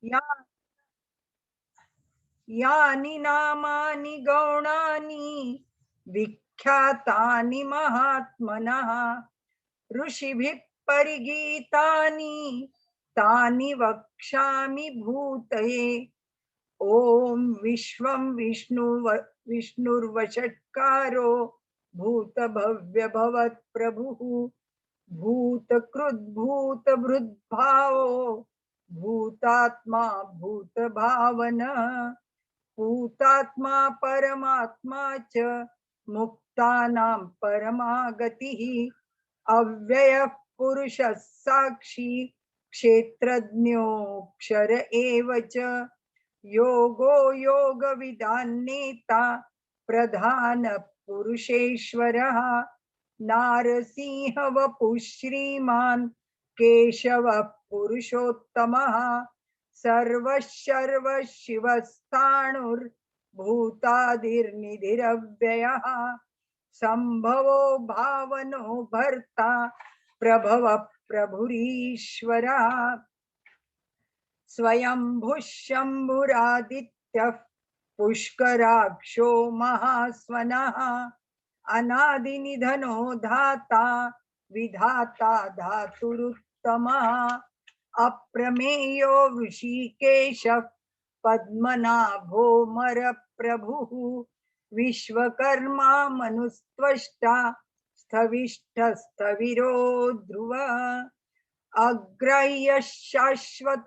या यानि नामानि गौणानि विख्यातानि महात्मनः ऋषिभिः परिगीतानि तानि वक्ष्यामि भूतये। ओम विश्वं विष्णुर्वषट्कारो भूतभव्य भवत् प्रभुः भूतकृद्भूतभृद्भावो भूतात्मा भूतभावनः भूतात्मा परमात्मा च मुक्तानां परमागतिः अव्ययः पुरुषः साक्षी क्षेत्रज्ञोऽक्षर एव च योगो योगविदान्नेता प्रधान पुरुषेश्वरः नारसिंह वपुः श्रीमान् केशवः पुरुषोत्तमः सर्वशर्व शिवस्थाणुर्भूतादिर्निधिरव्ययः संभवो भावनो भर्ता प्रभव प्रभुरीश्वरः स्वयंभुः शम्भुरादित्यः पुष्कराक्षो महास्वनः अनादिनिधनो धाता विधाता धातुरुत्तमः अप्रमेयो ऋषिकेशः पद्मनाभो मरप्रभुः विश्वकर्मा मनुस्त्वष्टा स्थविष्ठस्थविरो ध्रुवः अग्राह्य शाश्वत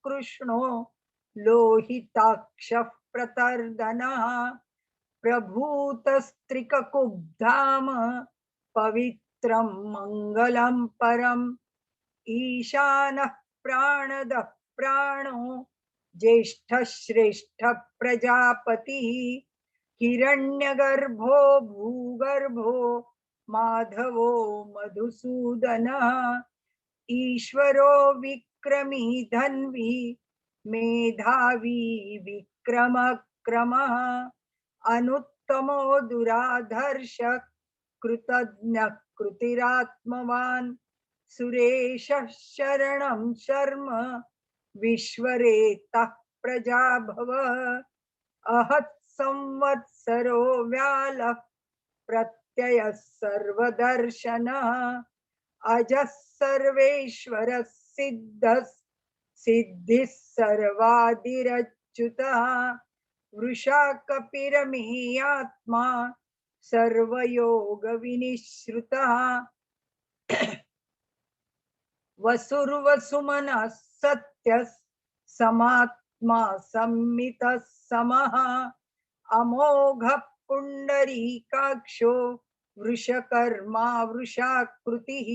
कृष्णो लोहिताक्षः प्रतर्दनः प्रभूतस्त्रिककुब्धाम पवित्रं मङ्गलं परम् ईशानः प्राणदः प्राणो ज्येष्ठः श्रेष्ठः प्रजापतिः हिरण्यगर्भो भूगर्भो माधवो मधुसूदनः ईश्वरो विक्रमी धन्वी मेधावी विक्रमक्रमः अनुत्तमो दुराधर्ष कृतज्ञ कृतिरात्मवान् सुरेशः शरणं शर्म विश्वरेतः प्रजाभव अहत् संवत्सरो व्यालः प्रत्ययः सर्वदर्शनः अजः सर्वेश्वरः सिद्धः सिद्धिः सर्वादिरच्युतः वृषा कपिरमीयात्मा सर्वयोगविनिश्रुतः वसुर्वसुमनः सत्यः समात्मा सम्मितः समः अमोघः पुण्डरीकाक्षो वृषकर्मा वृषाकृतिः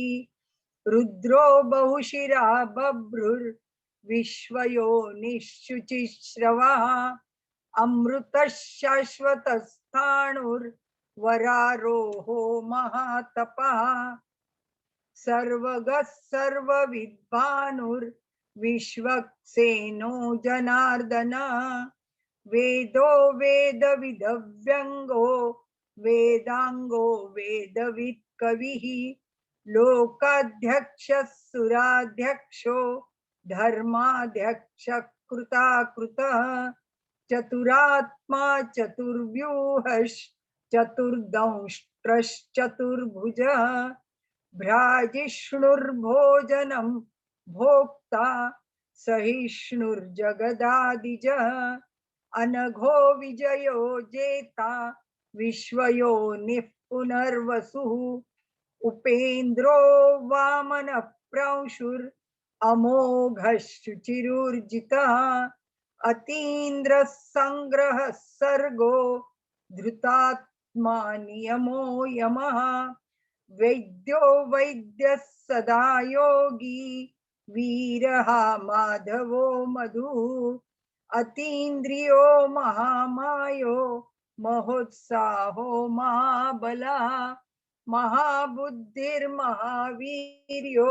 रुद्रो बहुशिरा बभ्रुर्विश्वयोनिश्चुचिश्रवः अमृतः शाश्वतस्थाणुर्वरारोहो महातपः सर्वगः सर्वविद्वानुर्विश्वक्सेनो जनार्दनः वेदो वेदविदव्यङ्गो वेदांगो वेदवित् कविः लोकाध्यक्षः सुराध्यक्षो धर्माध्यक्षः कृताकृतः चतुरात्मा चतुर्दंष्ट्रश्चतुर्भुजः भ्राजिष्णुर्भोजनं भोक्ता सहिष्णुर्जगदादिजः अनघो विजयो जेता विश्वयोनिः पुनर्वसुः उपेन्द्रो वामन प्रंशुर अमोघः शुचिरुर्जितः अतीन्द्र संग्रह सर्गो धृतात्मा नियमो यमः वैद्यो वैद्यः सदा योगी वीरः माधवो मधुः अतीन्द्रियो महामायो महोत्साहो महाबलः महाबुद्धिर्महावीर्यो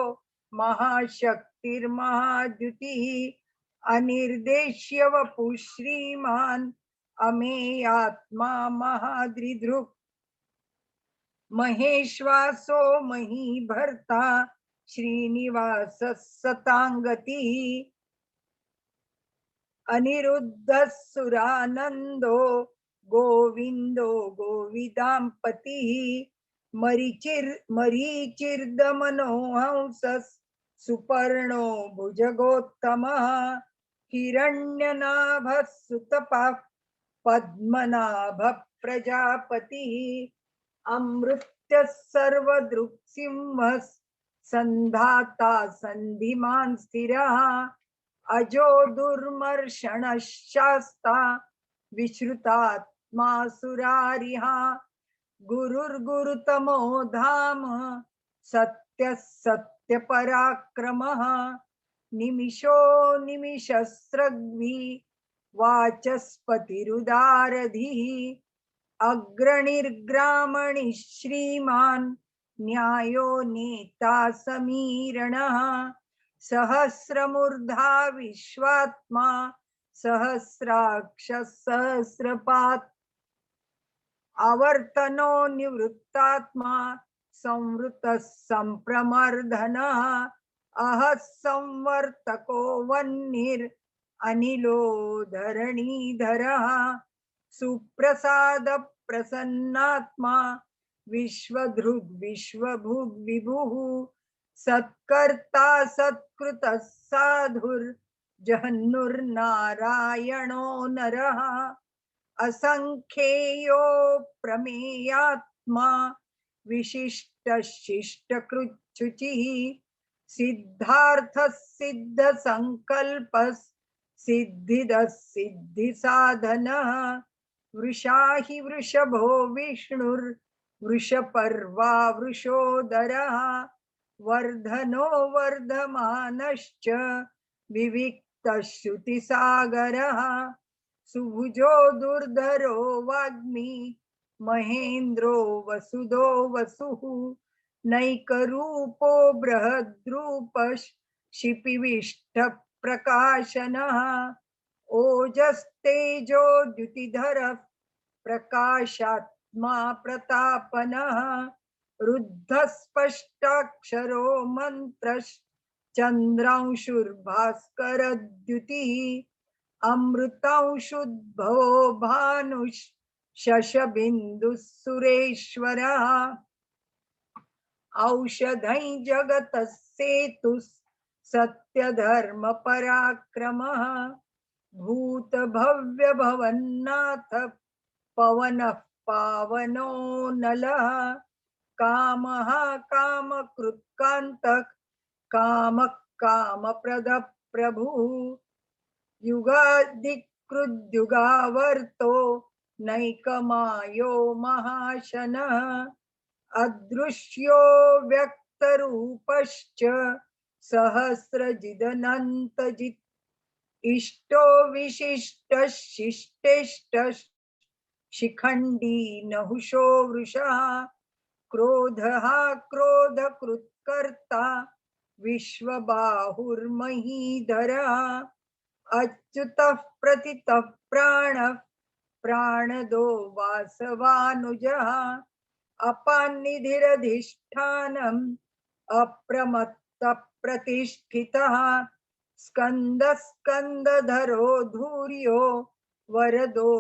महाशक्तिर्महाद्युतिः अनिर्देश्य वपुः श्रीमान् अमेयात्मा महादृधृक् महेश्वासो महीभर्ता श्रीनिवासः सताङ्गतिः अनिरुद्धः सुरानन्दो गोविन्दो गोविदाम्पतिः मरीचिर्दमनो हंसः सुपर्णो भुजगोत्तमः हिरण्यनाभः सुतपः पद्मनाभ प्रजापतिः अमृत्यः सर्वदृक्सिंहः सन्धाता सन्धिमान् स्थिरः अजो दुर्मर्षणः शास्ता विश्रुतात्मा सुरारिः गुरुर्गुरुतमो धाम सत्यः सत्यपराक्रमः निमिषो निमिषस्रग्वी वाचस्पतिरुदारधिः अग्रणिर्ग्रामणि श्रीमान् न्यायो नेता समीरणः सहस्रमूर्धा विश्वात्मा सहस्राक्ष सहस्रपात् आवर्तनो निवृत्तात्मा संवृतः संप्रमर्दनः अहः संवर्तको वह्निर् अनिलो धरणीधरः सुप्रसाद प्रसन्नात्मा विश्वधृग् विश्वभुग् विभुः सत्कर्ता सत्कृतः साधुर् जहन्नुर्नारायणो नरः असंख्येयो प्रमेयात्मा विशिष्ट शिष्टकृच्छुचिः सिद्धार्थः सिद्ध संकल्पः सिद्धिदः सिद्धि साधनः वृषा हि वृषभो विष्णुर् वृषपर्वा वृषोदरः वर्धनो वर्धमानश्च विविक्तः श्रुतिसागरः सुभुजो दुर्धरो वाग्मी महेन्द्रो वसुदो वसुः नैकरूपो बृहद्रूपः शिपिविष्ट प्रकाशनः ओजस्तेजो द्युतिधरः प्रकाशात्मा प्रतापनः रुद्धः स्पष्टाक्षरो मन्त्रश्चन्द्रांशुर्भास्करद्युतिः अमृतांशुद्भवो भानुः शशबिन्दुः सुरेश्वरः औषधै जगतः सेतुः सत्यधर्म पराक्रमः भूतभव्य भवन्नाथ पवनः पावनो नलः कामः कामकृत्कान्तः कामः कामप्रदः प्रभुः युगादिकृद्युगावर्तो नैकमायो महाशनः अदृश्यो व्यक्तरूपश्च सहस्रजिदनन्तजित् इष्टो विशिष्टः शिष्टेष्टः शिखण्डी नहुषो वृषः क्रोधः क्रोधकृत्कर्ता विश्वबाहुर्महीधरः अच्युतः प्रतितः प्राणः प्राणदो वासवानुजः अपान्निधिरधिष्ठानम् अप्रमत्तः प्रतिष्ठितः स्कन्दः स्कन्दधरो धूर्यो वरदो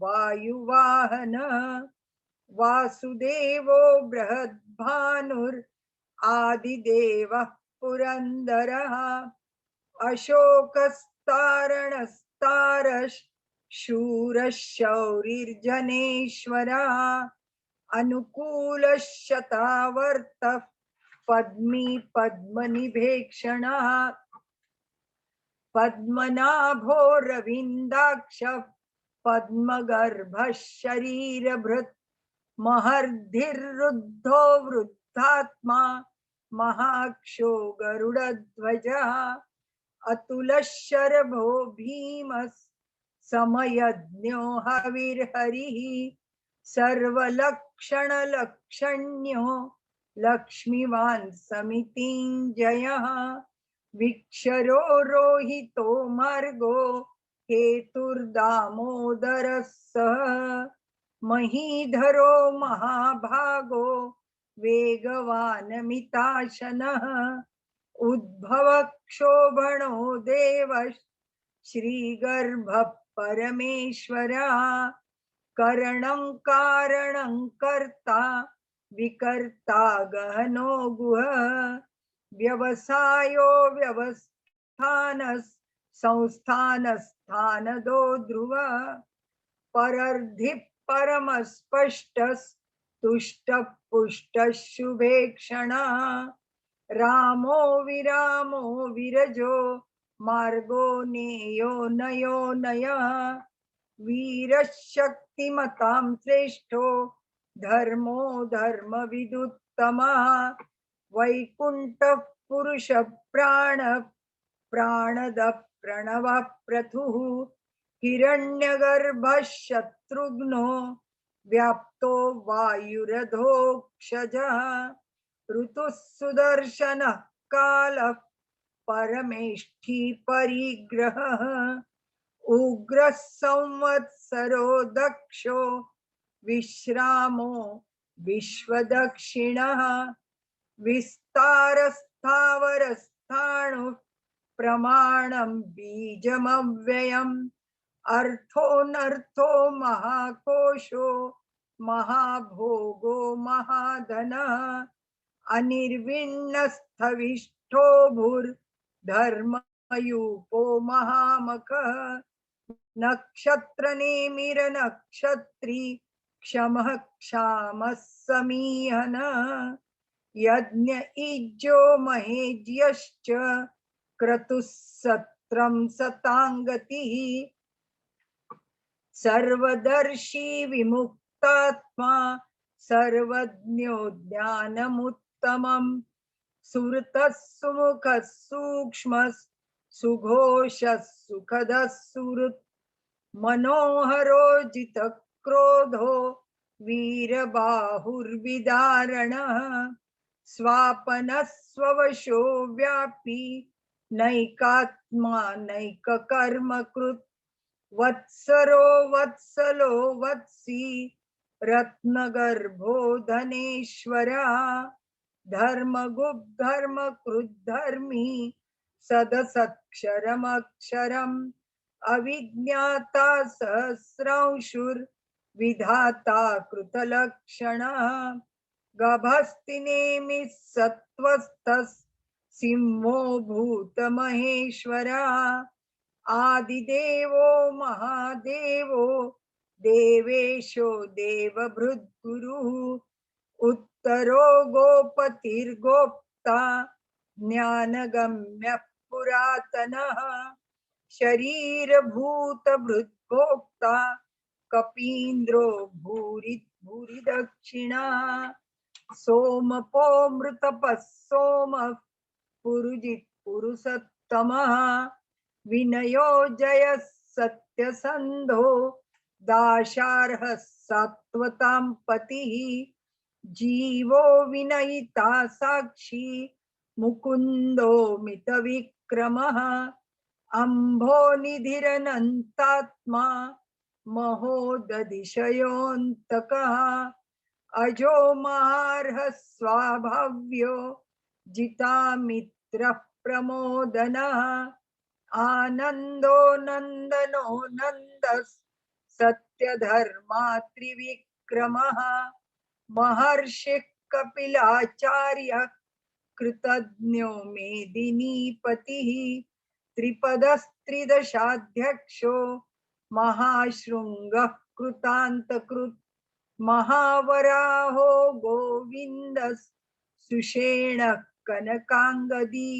वायुवाहनः वासुदेवो बृहद्भानुर् आदिदेवः पुरन्दरः अशोकस्तारणस्तारश् शूरः शौरिर्जनेश्वरः अनुकूलः शतावर्तः पद्मी पद्मनिभेक्षणः पद्मनाभो रविन्दाक्षः पद्मगर्भः शरीरभृत् महर्धिरुद्धो वृद्धात्मा महाक्षो गरुडध्वजः अतुलः शरभो भीमः समयज्ञो हविर्हरिः सर्वलक्षणलक्षण्यो लक्ष्मीवान् समितिञ्जयः विक्षरो रोहितो मार्गो हेतुर्दामोदरः सः महीधरो महाभागो वेगवानमिताशनः उद्भवः क्षोभणो देवः श्रीगर्भ परमेश्वरः करणं कारणं कर्ता विकर्ता गहनो गुह व्यवसायो व्यवस्थानस् संस्थानस्थानदो ध्रुव परर्धि परमस्पष्टस्तुष्टः पुष्टः शुभेक्षणः रामो विरामो विरजो मार्गो नेयो नयो नयः वीरशक्तिमतां श्रेष्ठो धर्मो धर्मविदुत्तमः वैकुण्ठः पुरुष प्राण प्राणद प्रणवः प्रथुः हिरण्यगर्भः शत्रुघ्नो व्याप्तो वायुरधोक्षजः ऋतुः सुदर्शनः कालः परमेष्ठी परिग्रहः उग्रः संवत्सरो दक्षो विश्रामो विश्वदक्षिणः विस्तारस्थावरस्थाणुः प्रमाणं बीजमव्ययम् अर्थोऽनर्थो महाकोशो महाभोगो महाधनः अनिर्विण्णस्थविष्ठो भूर्धर्मयूपो महामखः नक्षत्रनेमिरनक्षत्री क्षमः क्षामः समीहनः यज्ञ इज्जो महेज्यश्च क्रतुः सत्रं सताङ्गतिः सर्वदर्शी विमुक्तात्मा सर्वज्ञो ज्ञानमुत्तमम् सुहृतः सुमुखः सूक्ष्मः सुघोषः सुखदः सुहृत् मनोहरो जितक्रोधो वीरबाहुर्विदारणः स्वापनः स्ववशो व्यापी नैकात्मा नैककर्मकृत् वत्सरो वत्सलो वत्सी रत्नगर्भो धनेश्वरः धर्मगुप्धर्मकृद्धर्मी सदसत्क्षरमक्षरम् अविज्ञाता सहस्रांशुर्विधाता कृतलक्षणः गभस्तिनेमिः सत्त्वस्थः सिंहो भूतमहेश्वरः आदिदेवो महादेवो देवेशो देवभृद्गुरुः उत्तरो गोपतिर्गोप्ता ज्ञानगम्यः पुरातनः शरीरभूतभृद्भोक्ता कपीन्द्रो भूरि भूरि दक्षिणा सोमपो मृतपः सोमः पुरुजित् पुरुषोत्तमः विनयो जयः सत्यसन्धो दाशार्हः सात्वतां पतिः जीवो विनयिता साक्षी मुकुन्दो मितविक्रमः अम्भो निधिरनन्तात्मा महोदधिशयोऽन्तकः अजो महार्हः स्वाभाव्यो जितामित्रः प्रमोदनः आनन्दो नन्दनो नन्दः सत्यधर्मा त्रिविक्रमः महर्षिः कपिलाचार्यः कृतज्ञो मेदिनीपतिः त्रिपदस्त्रिदशाध्यक्षो महाशृङ्गः कृतान्तकृत् महावराहो गोविन्दः सुषेणः कनकाङ्गदी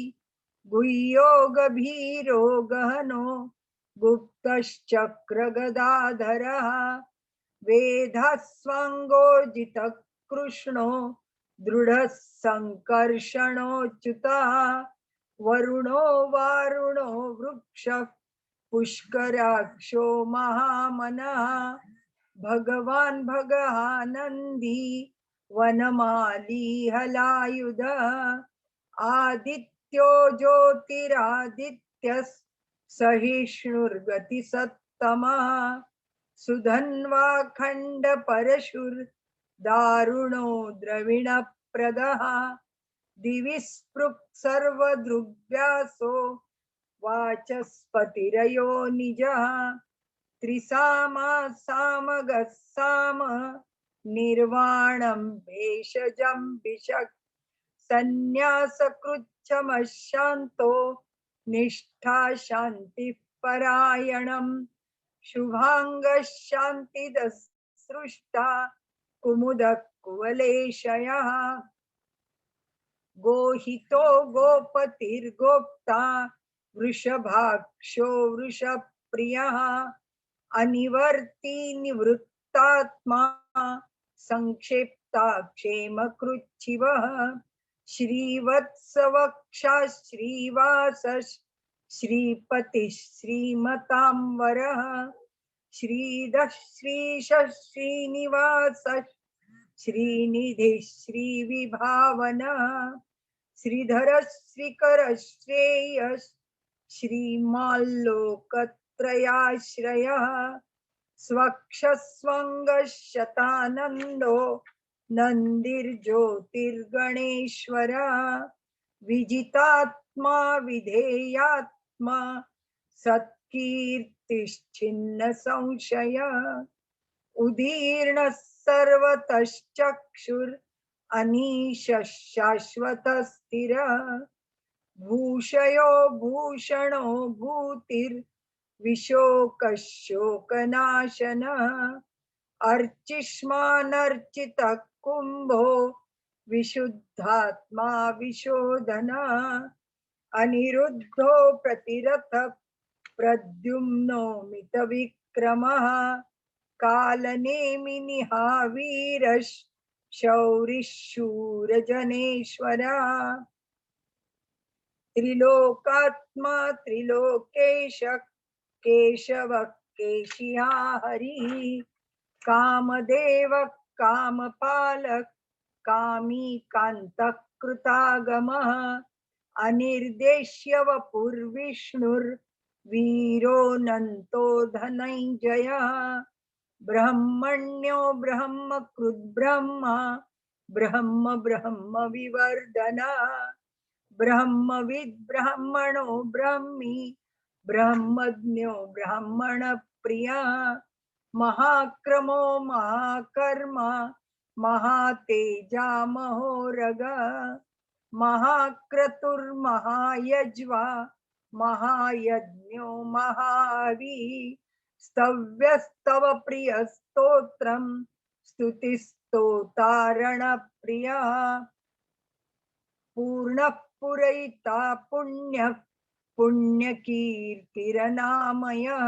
गुह्यो गभीरो गहनो गुप्तश्चक्रगदाधरः वेधस्वाङ्गोजितः कृष्णो दृढः सङ्कर्षणोच्युतः वरुणो वारुणो वृक्षः पुष्कराक्षो महामनः भगवान् भगहानन्दी वनमाली हलायुधः आदित्यो ज्योतिरादित्यः सहिष्णुर्गतिसत्तमः सुधन्वा खण्डपरशुर्दारुणो द्रविणप्रदः दिवि स्पृक् सर्वदृग्व्यासो वाचस्पतिरयो निजः त्रिसामा सामगः साम निर्वाणं भेषजं भिषक् संन्यासकृच्छमशान्तो निष्ठा शान्तिः परायणम् शुभांगः शान्तिदसृष्टा कुमुदः कुवलेशयः गोहितो गोपतिर्गोप्ता वृषभाक्षो वृषप्रियः अनिवर्ती निवृत्तात्मा संक्षेप्ता क्षेमकृच्छिवः श्रीवत्सवक्षा श्रीवासः श्रीपतिः श्रीमतांवरः श्रीधः श्रीशः श्रीनिवासः श्रीनिधिः श्रीविभावनः श्रीधरः श्रीकरः श्रेयः श्रीमाल्लोकत्रयाश्रयः स्वक्षस्वङ्गः शतानन्दो नन्दिर्ज्योतिर्गणेश्वरः विजितात्मा विधेयात्मा सत्कीर्तिश्चिन्न संशयः उदीर्णः सर्वतश्चक्षुर् अनीशः शाश्वतः स्थिरः भूषयो भूषणो भूतिर्विशोकः शोकनाशनः अर्चिष्मानर्चितः कुम्भो विशुद्धात्मा विशोधनः अनिरुद्धो प्रतिरथः प्रद्युम्नो मितविक्रमः कालनेमिनिहावीरः शौरिः शूरजनेश्वरः त्रिलोकात्मा त्रिलोकेशः केशवः केशिहा हरिः कामदेवः कामपालः कामी कान्तः कृतागमः अनिर्देश्य वपुर्विष्णुर्वीरोऽनन्तो धनञ्जयः ब्रह्मण्यो ब्रह्मकृद्ब्रह्मा ब्रह्म ब्रह्म विवर्धनः ब्रह्मविद् ब्रह्मणो ब्रह्मी ब्रह्मज्ञो ब्रह्मण प्रियः महाक्रमो महाकर्मा महातेजा महोरगः महाक्रतुर्महायज्वा महायज्ञो महावी स्तव्यस्तव प्रियस्तोत्रं स्तुतिस्तोतारण प्रियः पूर्णः पुरैता पुण्यः पुण्यकीर्तिरनामयः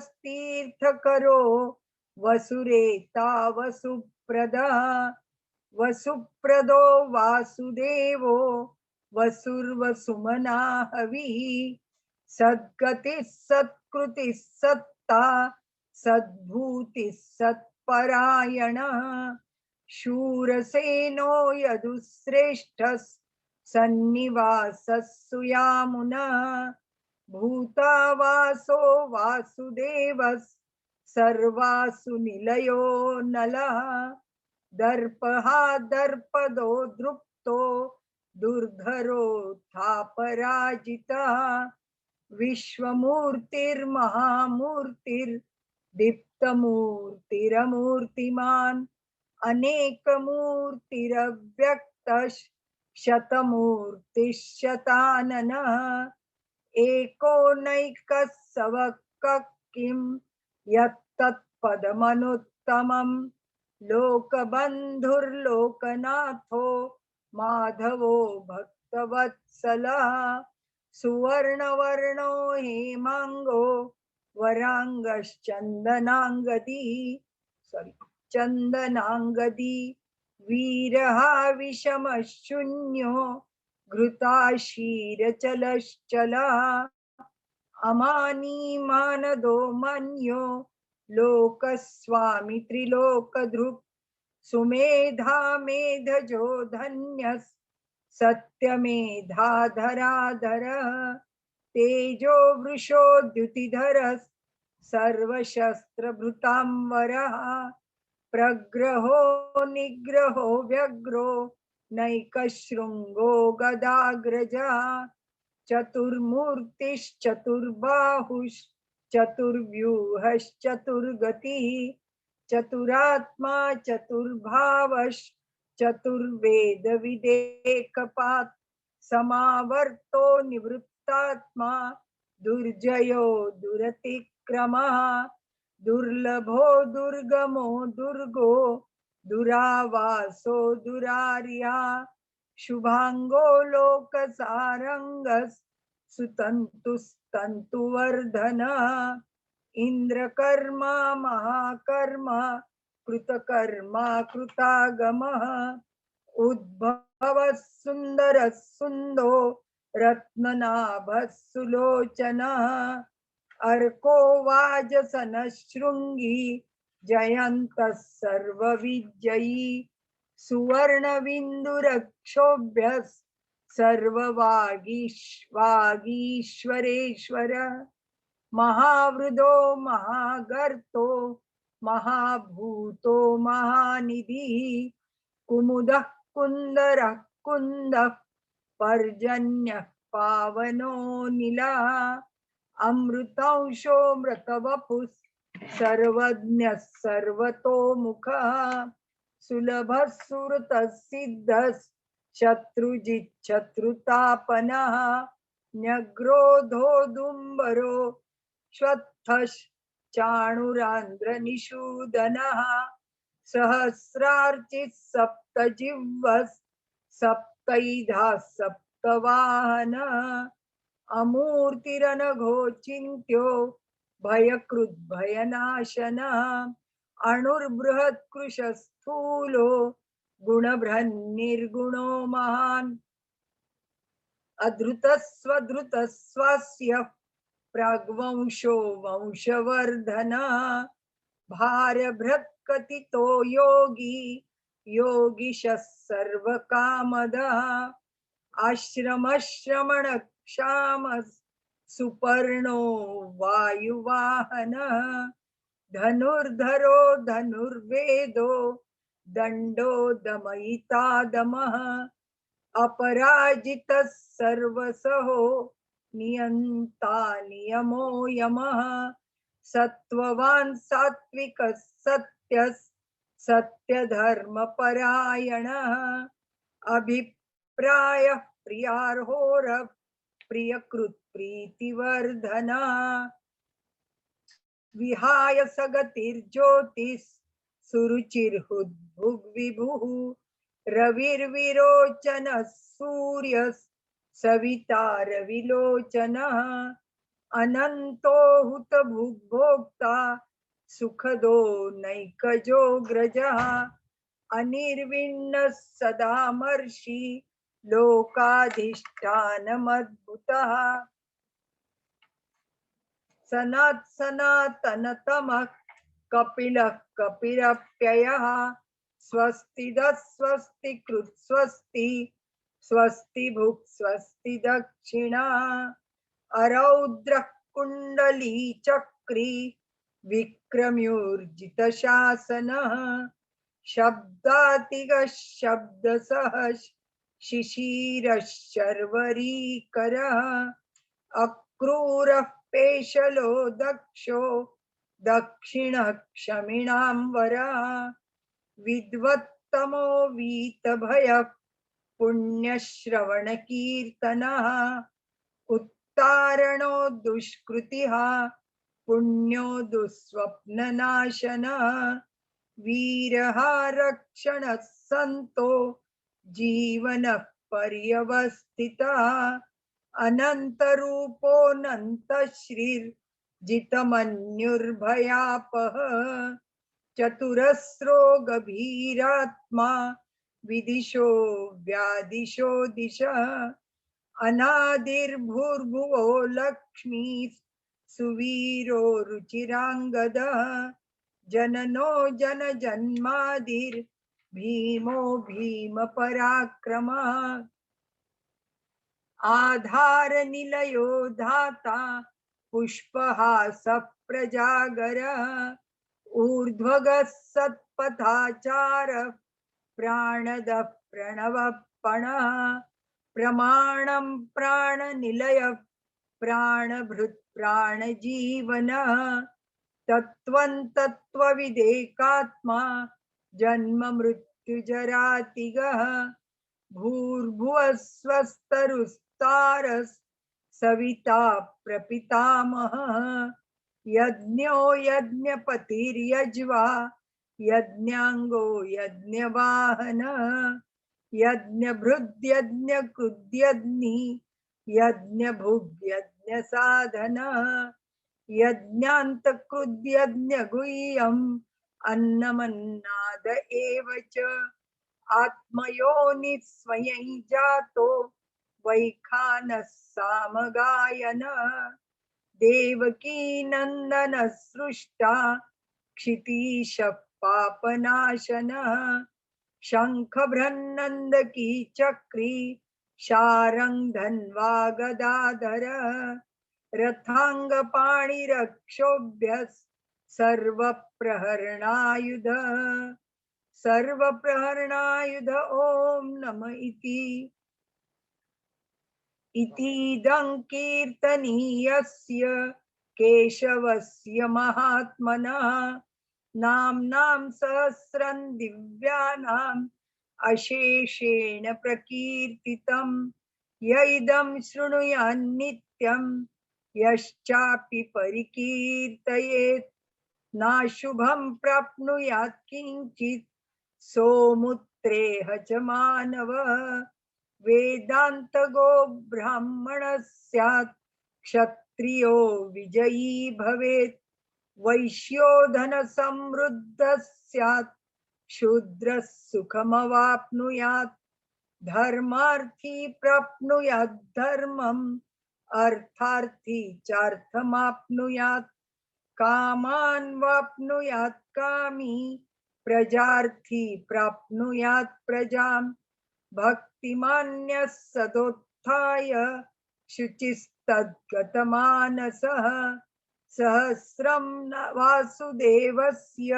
मनोजवस्तीर्थकरो वसुरेता वसुप्रदः वसुप्रदो वासुदेवो वसुर्वसुमना हविः सद्गतिः सत्कृतिः सत्ता सद्भूतिः सत्परायणः शूरसेनो यदुश्रेष्ठः सन्निवासः सुयामुनः भूतावासो वासुदेवः सर्वासु निलयो नलः दर्पः दर्पदो दृप्तो दुर्धरोऽथापराजितः विश्वमूर्तिर्महामूर्तिर्दीप्तमूर्तिरमूर्तिमान् अनेकमूर्तिरव्यक्तः शतमूर्तिः शताननः एको नैकः सवक्कः किं यत्तत्पदमनुत्तमं लोकबन्धुर्लोकनाथो माधवो भक्तवत्सलः सुवर्णवर्णो हेमांगो वरांगश्चंदनांगदी चंदनांगदी वीरः विषमशून्यो घृताशीरचलश्चलः अमानी मानदो मन्यो लोकस्वामी त्रिलोकधृक् सुमेधा मेधजो धन्यः सत्यमेधाधराधरः तेजो वृषो द्युतिधरः सर्वशस्त्रभृतांवरः प्रग्रहो निग्रहो व्यग्रो नैकशृंगो गदाग्रजः चतुर्मूर्तिश्चतुर्बाहुश्चतुर्व्यूहश्चतुर्गतिः चतुरात्मा चतुर्भावश्चतुर्वेदविदेकपात् समावर्तो निवृत्तात्मा दुर्जयो दुरतिक्रमः दुर्लभो दुर्गमो दुर्गो दुरावासो दुरार्या शुभांगो लोकसारंगस सुतंतुस्तंतुवर्धन इंद्रकर्मा महाकर्मा कृतकर्मा कृतागमः उद्भवः सुन्दरः सुन्दो रत्ननाभः सुलोचनः अर्को वाजसनः शृंगी जयन्तः सर्वविजयी सुवर्णबिन्दुरक्षोभ्यः सर्ववागीश्वरेश्वर महावृदो महागर्तो महाभूतो महानिधिः कुमुदः कुन्दरः कुन्दः पर्जन्यः पावनो नीलः अमृतंशो मृतवपुः सर्वज्ञः सर्वतोमुखः सुलभः सुरतः सिद्धः शत्रुजित् शत्रुतापनः न्यग्रोधोदुम्बरो श्वत्थः चाणुरान्द्रनिषूदनः सहस्रार्चिः सप्तजिह्वः सप्तैधा सप्तवाहनः अमूर्तिरनघोचिन्त्यो भयकृद्भयनाशनः अणुर्बृहत्कृशस्थूलो गुणभ्रन्निर्गुणो महान् अधृतस्वधृतस्वास्य प्राग्वंशो वंशवर्धनः भार्यभृत्कथितो योगी योगिशः सर्वकामदः आश्रमश्रमणक्षामः सुपर्णो वायुवाहनः धनुर्धरो धनुर्वेदो दण्डो दमयिता दमः अपराजितः सर्वसहो नियन्ता नियमो यमः सत्त्ववान् सात्विकः सत्यः सत्यधर्मपरायणः अभिप्रायः प्रियार्होरः प्रियकृत् प्रीतिवर्धनः विहाय सगतिर्ज्योतिः सुरुचिर्हुद्भुग्विभुः रविर्विरोचनः सूर्यः सविता रविलोचनः अनन्तो हुतभुग्भोक्ता सुखदो नैकजोऽग्रजः अनिर्विण्णः सदामर्षि लोकाधिष्ठानमद्भुतः सनातनतमः कपिलः कपिरप्ययः स्वस्तिदः स्वस्तिकृत् स्वस्ति स्वस्ति भुक् स्वस्ति दक्षिणा अरौद्रः कुण्डली चक्री विक्रम्योर्जितशासनः शब्दातिगः शब्दसः शिशिरः शर्वरीकरः अक्रूरः पेशलो दक्षो दक्षिणः क्षमिणाम्बरः विद्वत्तमो वीतभयः पुण्यश्रवणकीर्तनः उत्तारणो दुष्कृतिः पुण्यो दुःस्वप्ननाशनः वीरः रक्षणः सन्तो जीवनः पर्यवस्थितः अनन्तरूपोऽनन्तश्रीर्जितमन्युर्भयापः चतुरस्रो गभीरात्मा विदिशो व्यादिशो दिशः अनादिर्भूर्भुवो लक्ष्मी सुवीरो रुचिराङ्गदः जननो जनजन्मादिर्भीमो भीमपराक्रमः आधारनिलयो धाता पुष्पहासः प्रजागरः ऊर्ध्वगः सत्पथाचारः प्राणदः प्रणवः पणः प्रमाणं प्राणनिलय प्राणभृत् प्राणजीवनः तत्त्वं तत्त्वविदेकात्मा जन्म मृत्युजरातिगः भूर्भुवस्वस्तरुस्तारस् सविता प्रपितामहः यज्ञो यज्ञपतिर्यज्वा यज्ञांगो यज्ञवाहनः यज्ञभृद्यज्ञकृद्यज्ञि यज्ञभुग्यज्ञसाधनः यज्ञान्तकृद्यज्ञगुह्यम् अन्नमन्नाद एव च आत्मयोनि स्वयं जातो वैखानः सामगायनः देवकी नंदन सृष्टा क्षितीश पापनाशनः शंखभ्रन्नंद की चक्री शारंग धन्वा गदाधर रथांग पाणिरक्षोभ्यस सर्वप्रहरणायुध सर्वप्रहरणायुध ओम नमः इतीदं कीर्तनीयस्य केशवस्य महात्मनः नाम्नां सहस्रं दिव्यानाम् अशेषेण प्रकीर्तितं य इदं शृणुयान्नित्यं यश्चापि परिकीर्तयेत् नाशुभं प्राप्नुयात् किञ्चित् सोमुत्रेह च मानवः वेदांतगो ब्राह्मण स्यात् क्षत्रियो विजयी भवेत् वैश्यो धन समृद्ध स्यात् शूद्रः सुखमवाप्नुयात् धर्मार्थी प्राप्नुयात् धर्मम् अर्थार्थी चार्थमाप्नुयात् कामान् वाप्नुयात् कामी प्रजार्थी प्राप्नुयात् प्रजाम् भक्तिमान्यः सदोत्थाय शुचिस्तद्गतमानसः सहस्रं वासुदेवस्य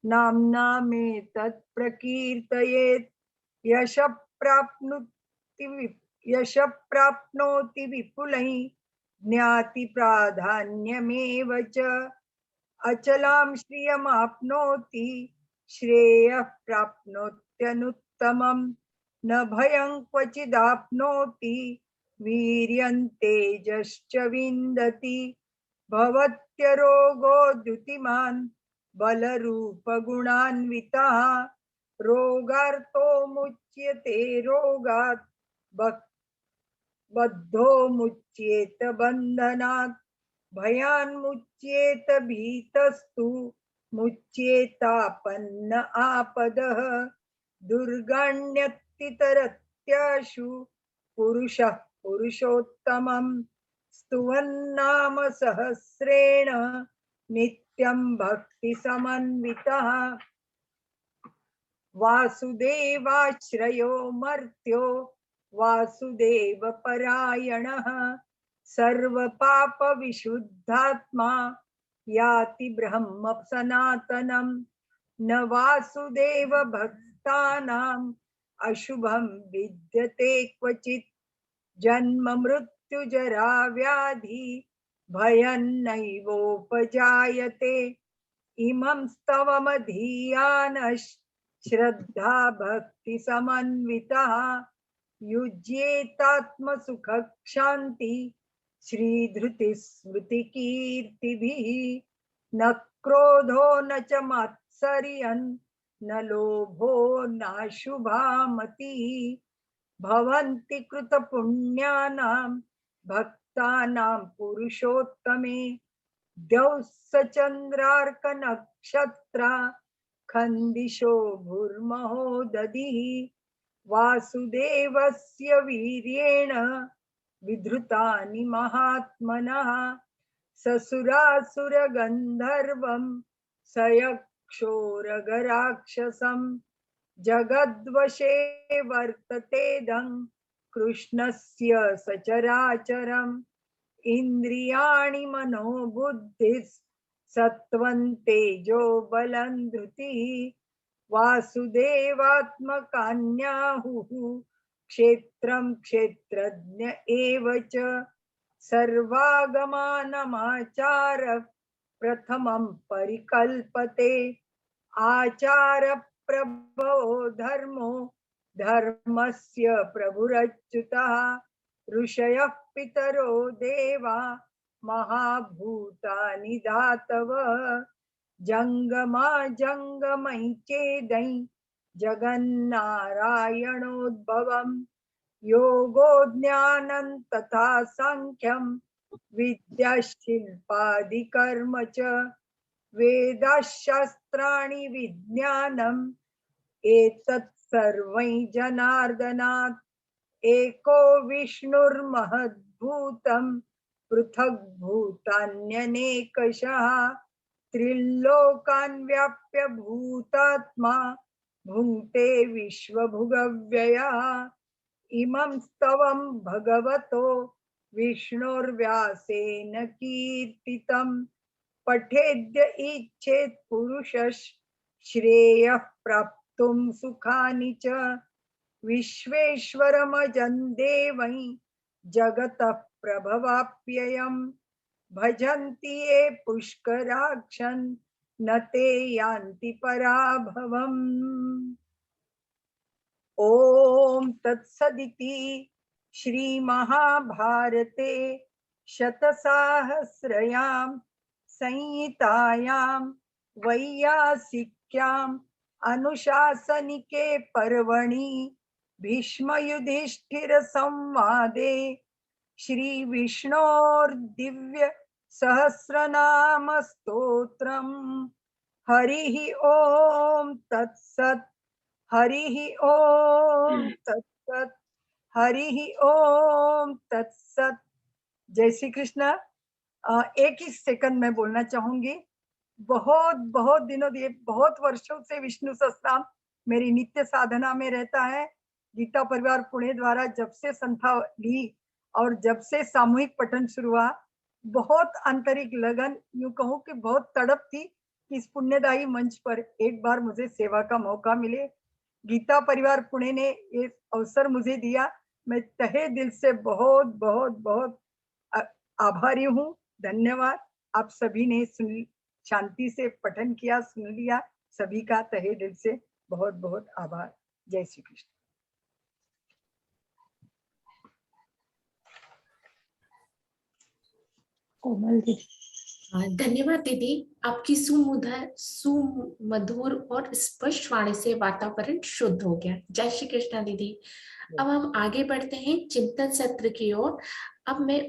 नाम्नामेतत् प्रकीर्तयेत् यश प्राप्नोति विपुलै ज्ञाति प्राधान्यमेव च अचलां श्रियमाप्नोति श्रेयः प्राप्नोत्यनुत्तमं न भयं क्वचिदाप्नोति वीर्यं तेजश्च विन्दति भवत्यरोगो द्युतिमान् बलरूपगुणान्वितः रोगार्तो मुच्यते रोगात् बद्धो मुच्येत बन्धनात् भयान्मुच्येत भीतस्तु मुच्येतापन्न आपदः दुर्गाण्यतितरत्याशु पुरुषः पुरुषोत्तमं स्तुवन्नाम सहस्रेण नित्यं भक्ति समन्वितः वासुदेवाश्रयो मर्त्यो वासुदेव परायणः सर्वपाप विशुद्धात्मा याति ब्रह्म सनातनं न वासुदेव भक्तानाम् अशुभं विद्यते क्वचित् जन्म मृत्यु जरा व्याधि भयन्नैवोपजायते इमं स्तवमधीयानश् श्रद्धा भक्ति समन्वितः युज्येतात्मसुख क्षान्ति श्रीधृति स्मृति कीर्तिभिः न क्रोधो न च मात्सर्यन् न लोभो नाशुभा मतिः भवन्ति कृतपुण्यानां भक्तानां पुरुषोत्तमे द्यौः सचन्द्रार्क नक्षत्रा खन्दिशो भूर्महो दधिः वासुदेवस्य वीर्येण विधृतानि महात्मनः ससुरासुरगन्धर्वं सयक्षोरगराक्षसं जगद्वशे वर्ततेदं कृष्णस्य सचराचरम् इन्द्रियाणि मनोबुद्धिस्सत्त्वं तेजो बलं धृतिः वासुदेवात्मकान्याहुः क्षेत्रं क्षेत्रज्ञ एव च सर्वागमानमाचार प्रथमं परिकल्पते आचार प्रभो धर्मो धर्मस्य प्रभुरच्युतः ऋषयः पितरो देवा महाभूतानि धातवः जंगमा जंगमै चेदै जगन्नारायणोद्भवम् योगो ज्ञानं तथा सांख्यं विद्याशिल्पादिकर्म च वेदाशास्त्राणि विज्ञानम् एतत् सर्वै जनार्दनात् एको विष्णुर्महद्भूतं पृथक् भूतान्यनेकशः त्रिलोकान् व्याप्य भूतात्मा भुङ्क्ते विश्वभुगव्ययः इमं स्तवं भगवतो विष्णोर्व्यासेन कीर्तितं पठेद्य इच्छेत् पुरुषः श्रेयः प्राप्तुं सुखानि च विश्वेश्वरमजं देवै जगतः प्रभवाप्ययम् भजन्ति ये पुष्कराक्षन् न ते यान्ति पराभवम्। ओम तत्सदिति श्रीमहाभारते शतसाहस्रयां संहितायां वैयासिक्याम् अनुशासनिके पर्वणि भीष्मयुधिष्ठिर संवादे श्री विष्णोर्दिव्य सहस्रनाम स्तोत्रम् हरिः ओम तत्सत् हरिः ओम तत्सत् हरिः ओम तत्सत्। जय श्री कृष्ण। एक ही सेकंड में बोलना चाहूंगी। बहुत बहुत दिनों दिए बहुत वर्षों से विष्णु सहस्त्रनाम मेरी नित्य साधना में रहता है। गीता परिवार पुणे द्वारा जब से संथा ली और जब से सामूहिक पठन शुरू हुआ, बहुत आंतरिक लगन, यूं कहूं कि बहुत तड़प थी कि इस पुण्यदायी मंच पर एक बार मुझे सेवा का मौका मिले। गीता परिवार पुणे ने ये अवसर मुझे दिया। मैं तहे दिल से बहुत बहुत बहुत आभारी हूँ। धन्यवाद। आप सभी ने सुन शांति से पठन किया, सुन लिया। सभी का तहे दिल से बहुत बहुत आभार। जय श्री कृष्ण। कोमल दीदी। धन्यवाद दीदी, आपकी सुमधुर और स्पष्ट वाणी से वातावरण शुद्ध हो गया। जय श्री कृष्ण दीदी। अब हम आगे बढ़ते हैं चिंतन सत्र की ओर। अब मैं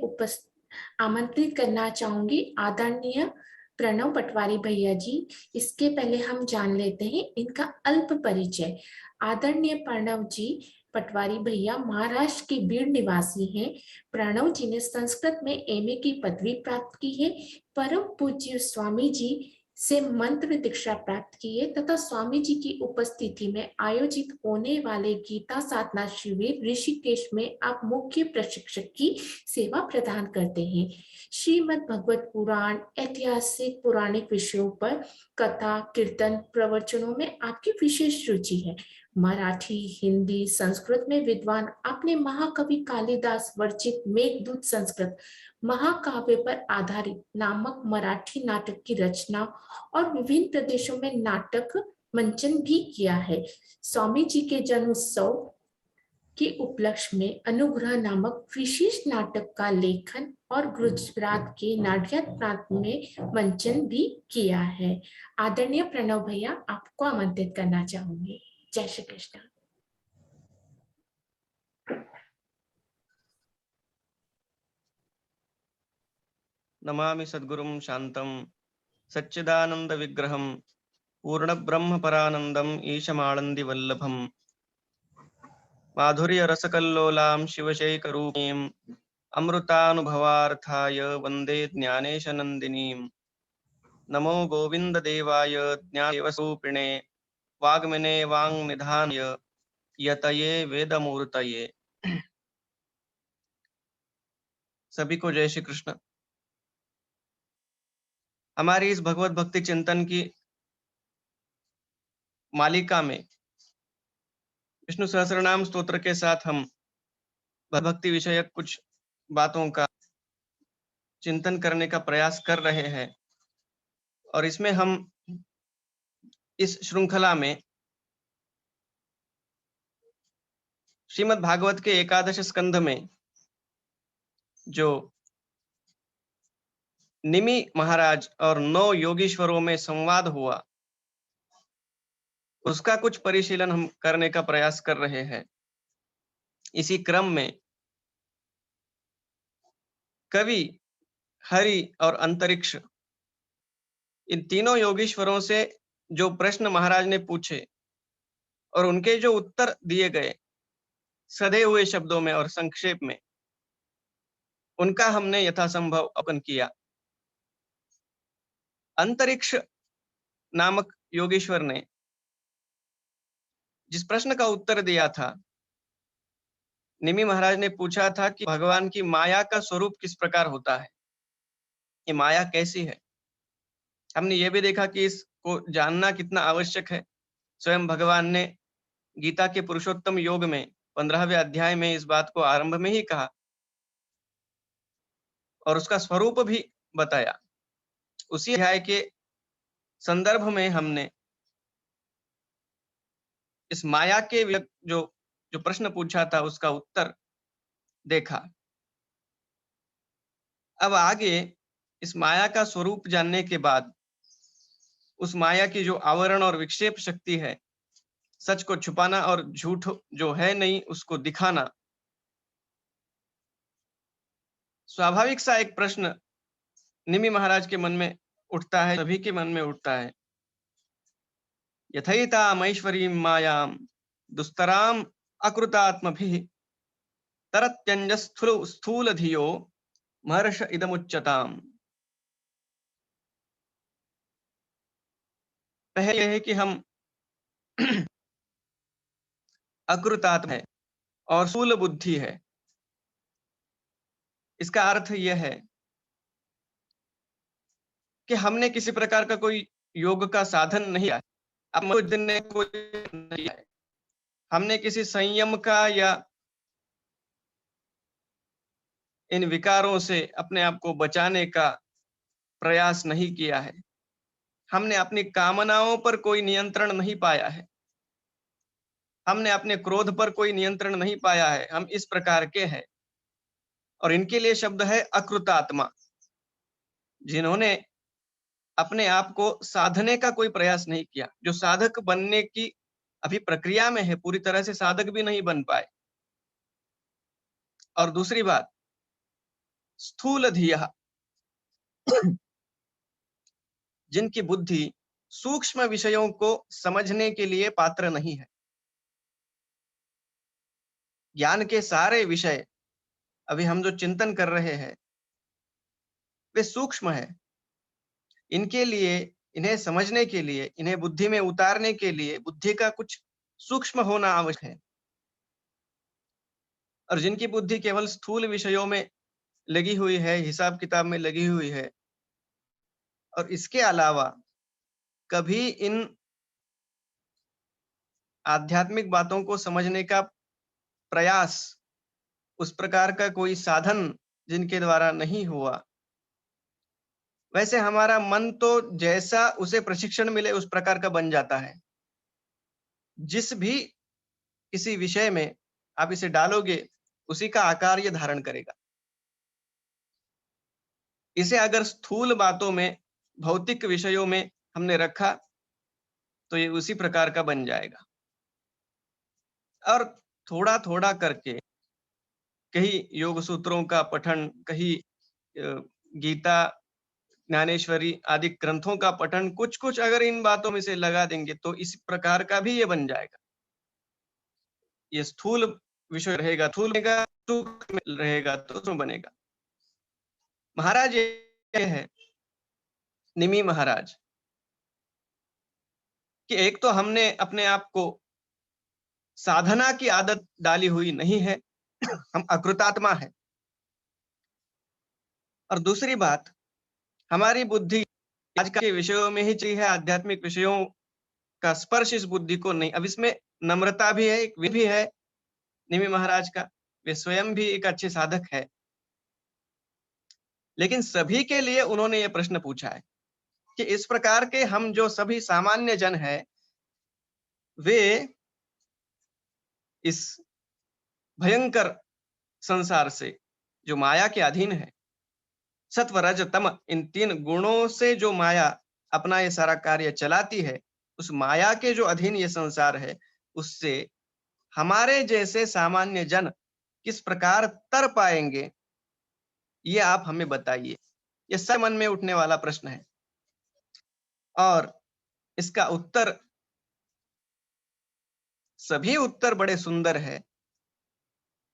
आमंत्रित करना चाहूंगी आदरणीय प्रणव पटवारी भैया जी। इसके पहले हम जान लेते हैं इनका अल्प परिचय। आदरणीय प्रणव जी पटवारी भैया महाराष्ट्र के बीड़ निवासी हैं। प्रणव जी ने संस्कृत में एमए की पदवी प्राप्त की है। परम पूज्य स्वामी जी से मंत्र दीक्षा प्राप्त की है तथा स्वामी जी की उपस्थिति में आयोजित होने वाले गीता साधना शिविर ऋषिकेश में आप मुख्य प्रशिक्षक की सेवा प्रदान करते हैं। श्रीमद् भगवत पुराण, ऐतिहासिक पुराणिक विषयों पर कथा, कीर्तन, प्रवचनों में आपकी विशेष रुचि है। मराठी, हिंदी, संस्कृत में विद्वान, आपने महाकवि कालिदास वर्जित मेघदूत संस्कृत महाकाव्य पर आधारित नामक मराठी नाटक की रचना और विभिन्न प्रदेशों में नाटक मंचन भी किया है। स्वामी जी के जन्मोत्सव के उपलक्ष्य में अनुग्रह नामक विशेष नाटक का लेखन और गुजरात के नाडियाद प्रांत में मंचन भी किया है। आदरणीय प्रणव भैया, आपको आमंत्रित करना चाहूंगी। जय श्री कृष्ण। नमामि सद्गुरुं शांतं सच्चिदानंद विग्रहं पूर्ण ब्रह्म परानंदम ईशमानंदी वल्लभम माधुर्य रसकल्लोलां शिवशैकरूपीं अमृतानुभवार्थाय वंदे ज्ञानेश नंदिनीं। नमो गोविंद देवाय ज्ञानदेवसूपिणे वाग्मिने वाङ्निधानाय यतये वेदमूर्तये। सभी को जय श्री कृष्ण। हमारी इस भगवत भक्ति चिंतन की मालिका में विष्णु सहस्रनाम स्तोत्र के साथ हम भक्ति विषयक कुछ बातों का चिंतन करने का प्रयास कर रहे हैं और इसमें हम इस श्रृंखला में श्रीमद् भागवत के एकादश स्कंध में जो निमि महाराज और 9 योगीश्वरों में संवाद हुआ उसका कुछ परिशीलन हम करने का प्रयास कर रहे हैं। इसी क्रम में कवि, हरि और अंतरिक्ष इन तीनों योगीश्वरों से जो प्रश्न महाराज ने पूछे और उनके जो उत्तर दिए गए सधे हुए शब्दों में और संक्षेप में, उनका हमने यथासंभव अवलोकन किया। अंतरिक्ष नामक योगीश्वर ने जिस प्रश्न का उत्तर दिया था, निमि महाराज ने पूछा था कि भगवान की माया का स्वरूप किस प्रकार होता है, ये माया कैसी है। हमने ये भी देखा कि इसको जानना कितना आवश्यक है। स्वयं भगवान ने गीता के पुरुषोत्तम योग में 15वें अध्याय में इस बात को आरंभ में ही कहा और उसका स्वरूप भी बताया। उसी अध्याय के संदर्भ में हमने इस माया के जो जो प्रश्न पूछा था उसका उत्तर देखा। अब आगे इस माया का स्वरूप जानने के बाद उस माया की जो आवरण और विक्षेप शक्ति है, सच को छुपाना और झूठ जो है नहीं उसको दिखाना, स्वाभाविक सा एक प्रश्न निमि महाराज के मन में उठता है, सभी के मन में उठता है। यथैतामैश्वरीं मायां दुस्तराम अकृतात्मभिः तरत्यंजस्थूल स्थूल धियो महर्ष इदमुच्यताम। पहले है कि हम अकृतात्म है और स्थूल बुद्धि है। इसका अर्थ यह है कि हमने किसी प्रकार का कोई योग का साधन नहीं किया, अब कुछ दिन ने कोई नहीं किया है। हमने किसी संयम का या इन विकारों से अपने आप को बचाने का प्रयास नहीं किया है। हमने अपनी कामनाओं पर कोई नियंत्रण नहीं पाया है। हमने अपने क्रोध पर कोई नियंत्रण नहीं पाया है। हम इस प्रकार के हैं और इनके लिए शब्द है अकृतात्मा, जिन्होंने अपने आप को साधने का कोई प्रयास नहीं किया, जो साधक बनने की अभी प्रक्रिया में है, पूरी तरह से साधक भी नहीं बन पाए। और दूसरी बात, स्थूल धिया, जिनकी बुद्धि सूक्ष्म विषयों को समझने के लिए पात्र नहीं है। ज्ञान के सारे विषय अभी हम जो चिंतन कर रहे हैं वे सूक्ष्म है। इनके लिए, इन्हें समझने के लिए, इन्हें बुद्धि में उतारने के लिए बुद्धि का कुछ सूक्ष्म होना आवश्यक है। और जिनकी बुद्धि केवल स्थूल विषयों में लगी हुई है, हिसाब किताब में लगी हुई है और इसके अलावा कभी इन आध्यात्मिक बातों को समझने का प्रयास, उस प्रकार का कोई साधन जिनके द्वारा नहीं हुआ, वैसे हमारा मन तो जैसा उसे प्रशिक्षण मिले उस प्रकार का बन जाता है। जिस भी किसी विषय में आप इसे डालोगे उसी का आकार ये धारण करेगा। इसे अगर स्थूल बातों में, भौतिक विषयों में हमने रखा तो ये उसी प्रकार का बन जाएगा। और थोड़ा थोड़ा करके कहीं योग सूत्रों का पठन, कहीं गीता, ज्ञानेश्वरी आदि ग्रंथों का पठन, कुछ कुछ अगर इन बातों में से लगा देंगे तो इस प्रकार का भी ये बन जाएगा। ये स्थूल विषय रहेगा, स्थूल रहेगा, सूक्ष्म रहेगा तो उसमें बनेगा। महाराज ये है निमि महाराज कि एक तो हमने अपने आप को साधना की आदत डाली हुई नहीं है, हम अकृतात्मा है। और दूसरी बात, हमारी बुद्धि आज के विषयों में ही चली है, आध्यात्मिक विषयों का स्पर्श इस बुद्धि को नहीं, अब इसमें नम्रता भी है, एक भी है निमि महाराज का, वे स्वयं भी एक अच्छे साधक है। लेकिन सभी के लिए उन्होंने ये प्रश्न पूछा है कि इस प्रकार के हम जो सभी सामान्य जन हैं, वे इस भयंकर संसार से जो माया के अधीन है, सत्व रज तम इन 3 गुणों से जो माया अपना ये सारा कार्य चलाती है, उस माया के जो अधीन ये संसार है, उससे हमारे जैसे सामान्य जन किस प्रकार तर पाएंगे, ये आप हमें बताइए। ये सब मन में उठने वाला प्रश्न है और इसका उत्तर, सभी उत्तर बड़े सुंदर है।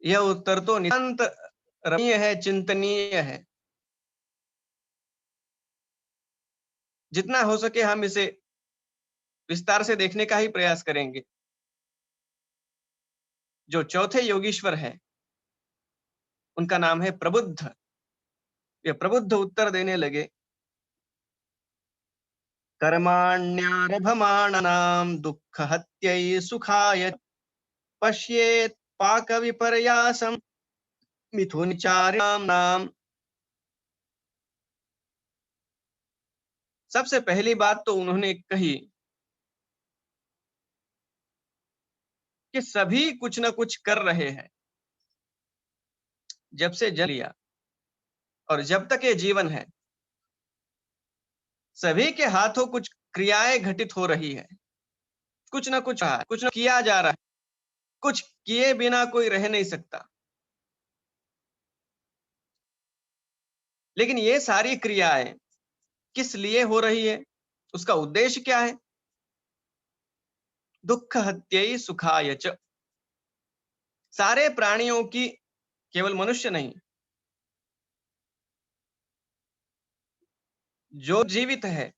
यह उत्तर तो नितांत रमणीय है, चिंतनीय है। जितना हो सके हम इसे विस्तार से देखने का ही प्रयास करेंगे। जो चौथे योगीश्वर है, उनका नाम है प्रबुद्ध। ये प्रबुद्ध उत्तर देने लगे, कर्माण्यारभमाणानां दुःखहत्यै सुखाय पश्येत् पाकविपर्यासं मिथुनचारिणां। सबसे पहली बात तो उन्होंने कही कि सभी कुछ न कुछ कर रहे हैं। जब से जन्म लिया और जब तक ये जीवन है, सभी के हाथों कुछ क्रियाएं घटित हो रही है। कुछ न कुछ किया जा रहा है। कुछ किए बिना कोई रह नहीं सकता। लेकिन ये सारी क्रियाएं किस लिए हो रही है, उसका उद्देश्य क्या है? दुख हत्यै सुखाय च। सारे प्राणियों की, केवल मनुष्य नहीं, जो जीवित है,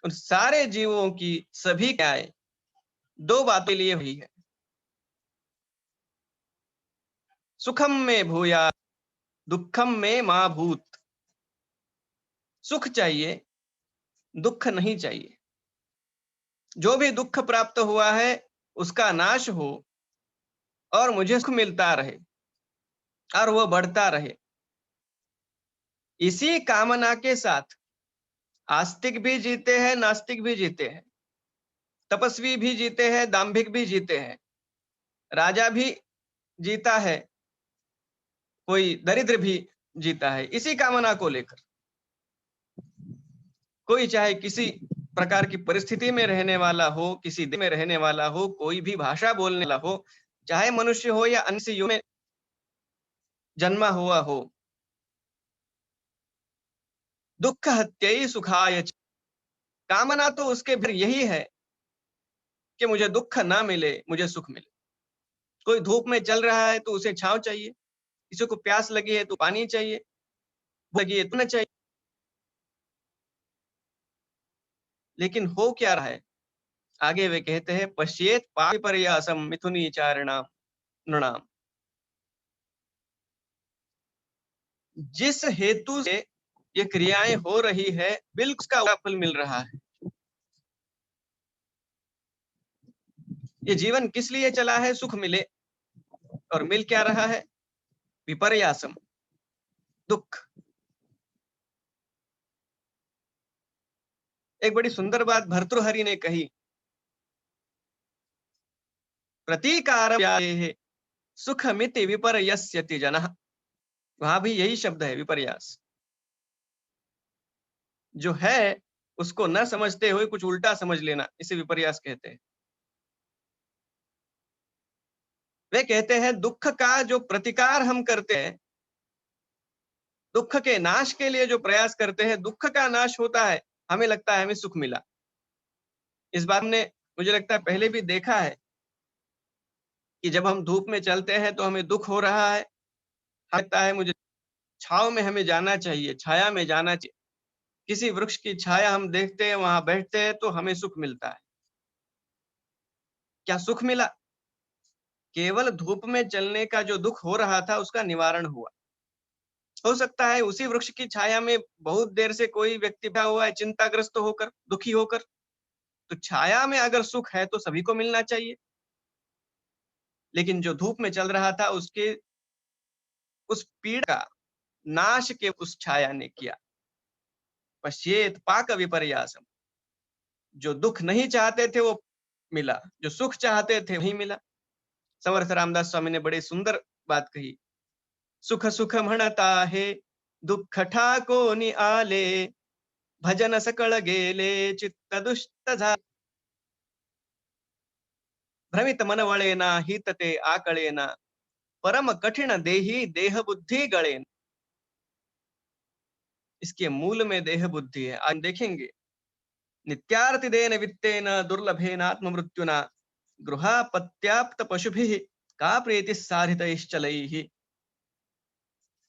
उन सारे जीवों की सभी क्रियाएं 2 बातों के लिए हुई है। सुखम में भूया दुखम में मा भूत। सुख चाहिए, दुख नहीं चाहिए। जो भी दुख प्राप्त हुआ है उसका नाश हो और मुझे सुख मिलता रहे और वो बढ़ता रहे। इसी कामना के साथ आस्तिक भी जीते हैं, नास्तिक भी जीते हैं, तपस्वी भी जीते हैं, दाम्भिक भी जीते हैं, राजा भी जीता है, कोई दरिद्र भी जीता है, इसी कामना को लेकर। कोई चाहे किसी प्रकार की परिस्थिति में रहने वाला हो, किसी देश में रहने वाला हो, कोई भी भाषा बोलने वाला हो, चाहे मनुष्य हो या अन्य युग में जन्मा हुआ हो, दुख हत्यै सुखाय च। कामना तो उसके भीतर यही है कि मुझे दुख ना मिले, मुझे सुख मिले। कोई धूप में चल रहा है तो उसे छांव चाहिए, किसी को प्यास लगी है तो पानी चाहिए, भूख लगी है तो न चाहिए। लेकिन हो क्या रहा है? आगे वे कहते हैं, पश्येत पाविपर्यासम मिथुनी चारिणाम नृणाम। जिस हेतु से ये क्रियाएं हो रही है, बिल्कुल उसका उल्टा फल मिल रहा है। ये जीवन किस लिए चला है? सुख मिले, और मिल क्या रहा है? विपर्यासम, दुख। एक बड़ी सुंदर बात भर्तृहरि ने कही, प्रतीकार सुखमिति विपर्यस्यति जनः। वहां भी यही शब्द है, विपर्यास। जो है उसको न समझते हुए कुछ उल्टा समझ लेना, इसे विपर्यास कहते हैं। वे कहते हैं दुख का जो प्रतिकार हम करते हैं, दुख के नाश के लिए जो प्रयास करते हैं, दुख का नाश होता है, हमें लगता है हमें सुख मिला। इस बात ने मुझे लगता है पहले भी देखा है कि जब हम धूप में चलते हैं तो हमें दुख हो रहा है, लगता है मुझे छाव में हमें जाना चाहिए, छाया में जाना चाहिए। किसी वृक्ष की छाया हम देखते हैं, वहां बैठते हैं तो हमें सुख मिलता है। क्या सुख मिला? केवल धूप में चलने का जो दुख हो रहा था उसका निवारण हुआ। हो सकता है उसी वृक्ष की छाया में बहुत देर से कोई व्यक्ति बैठा हुआ है, चिंताग्रस्त होकर, दुखी होकर, तो छाया में अगर सुख है तो सभी को मिलना चाहिए, लेकिन जो धूप में चल रहा था उसके उस पीड़ा का नाश के उस छाया ने किया। पश्येत पाक विपर्यासम, जो दुख नहीं चाहते थे वो मिला, जो सुख चाहते थे वही मिला। समर्थ रामदास स्वामी ने बड़ी सुंदर बात कही, सुख सुख म्हणता है दुःख ठाकोनी आले, भजन सकळ गेले चित्त दुष्ट झाले, भ्रमित मन वळेना हित ते आकळेना, परम कठिन देही देह बुद्धि गळेना। इसके मूल में देह बुद्धि है। आज देखेंगे, नित्यार्तिदेन वित्तेन दुर्लभेन आत्ममृत्युना गृहापत्याप्त पशुभिः का प्रीति साधितैश्चलैः।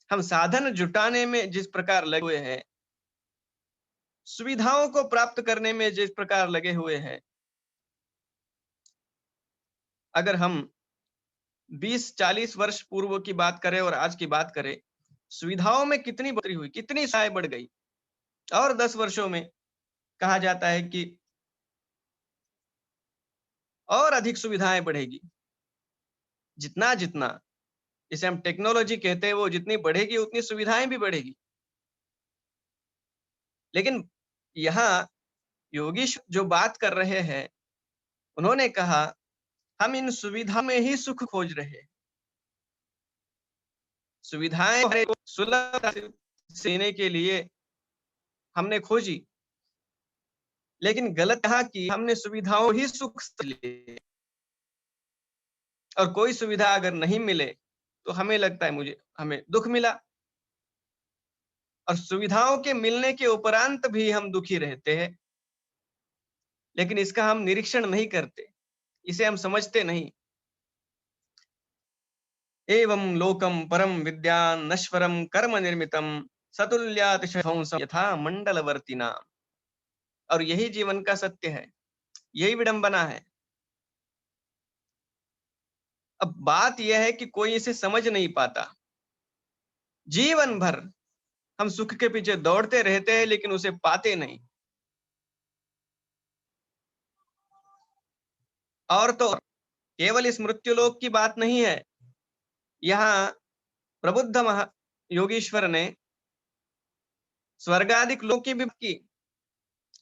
हम साधन जुटाने में जिस प्रकार लगे हुए हैं, सुविधाओं को प्राप्त करने में जिस प्रकार लगे हुए हैं, अगर हम 20-40 वर्ष पूर्व की बात करें और आज की बात करें, सुविधाओं में कितनी बढ़ोतरी हुई, कितनी सुविधाएं बढ़ गई। और 10 वर्षों में कहा जाता है कि और अधिक सुविधाएं बढ़ेगी। जितना जितना जिसे हम टेक्नोलॉजी कहते हैं, वो जितनी बढ़ेगी उतनी सुविधाएं भी बढ़ेगी। लेकिन यहाँ योगीश जो बात कर रहे हैं, उन्होंने कहा हम इन सुविधा में ही सुख खोज रहे हैं। सुविधाएं हमारे को सुलभ देने के लिए हमने खोजी, लेकिन गलत यहाँ की हमने सुविधाओं ही सुख लिए, और कोई सुविधा अगर नहीं मिले तो हमें लगता है हमें दुख मिला, और सुविधाओं के मिलने के उपरांत भी हम दुखी रहते हैं। लेकिन इसका हम निरीक्षण नहीं करते, इसे हम समझते नहीं। एवं लोकम परम विद्यान नश्वरम कर्म निर्मितम सतुल्यातिशंसम यथा मंडलवर्तिना। और यही जीवन का सत्य है, यही विडंबना है। अब बात यह है कि कोई इसे समझ नहीं पाता। जीवन भर हम सुख के पीछे दौड़ते रहते हैं, लेकिन उसे पाते नहीं। और तो केवल इस मृत्युलोक की बात नहीं है, यहाँ प्रबुद्ध योगीश्वर ने स्वर्गादिक लोक की भी की।